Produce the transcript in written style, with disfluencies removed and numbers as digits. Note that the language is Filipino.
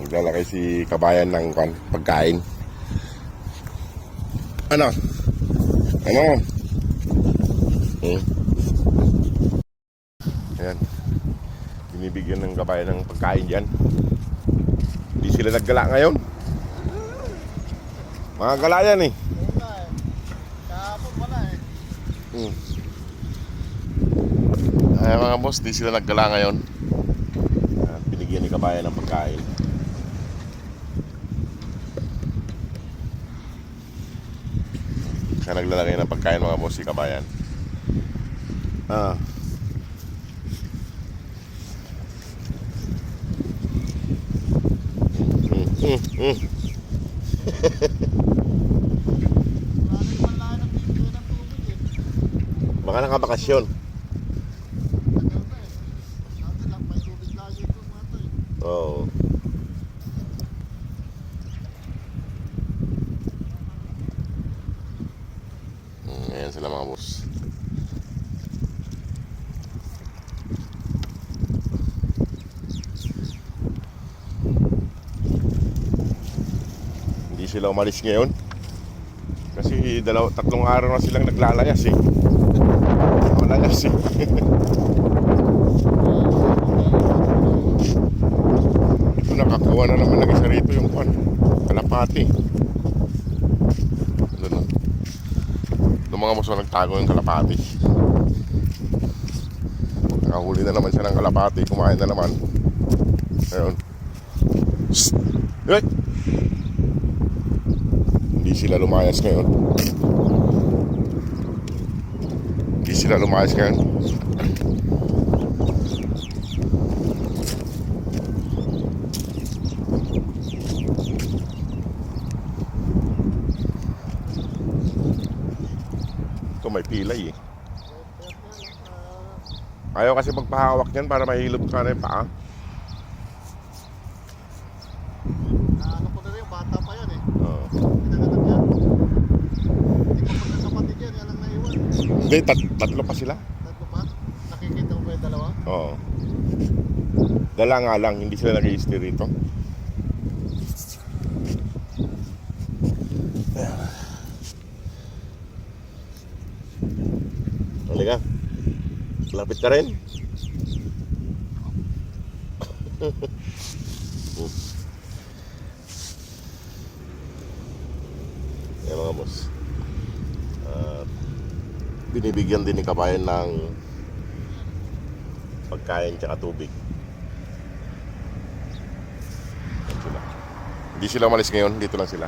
Naglalakay si kabayan ng pagkain. Ano? Ano? Ayan. Binibigyan ng kabayan ng pagkain dyan. Hindi sila naggala ngayon. Mga gala yan eh. Kahapon pala eh. Ay mga boss, di sila naggala ngayon. At binigyan ni kabayan ng pagkain. Siya naglalagay ng pagkain mga boss, si kabayan. Maraming panlahan ng bibigyan ng tubig eh. Baka nakabakasyon. Tagal na eh. Dati lang may tubig lagi ito mga to eh. Oo. Ayan sila mga boss. Hindi sila umalis ngayon kasi tatlong araw na silang naglalayas eh. Malayas eh. Ito nakakuha na naman ng isa rito yung kalapati. Doon mga boss, nagtago yung kalapati. Nakahuli na naman siya ng kalapati. Kumain na naman. Ayun. Hey! Hindi sila lumayas ngayon. Hindi sila lumayas ngayon. Ito may pilay eh. Ayaw kasi magpahawak yan para mahilot ka na yung paa. Ano ko na rin, bata pa yan eh. Oo. Pinanganak yan. Hindi ko pagkakapatid yan, yan lang naiwan. Hindi, tatlo pa sila. Tatlo pa? Nakikita mo ba yung dalawa? Oo. Dala nga lang, hindi sila nag-i-stay rito. Halika. Lapit ka rin. Yan mga boss. Binibigyan din ni kabayan ng pagkain tsaka tubig. Yan sila. Hindi sila umalis ngayon, dito lang sila.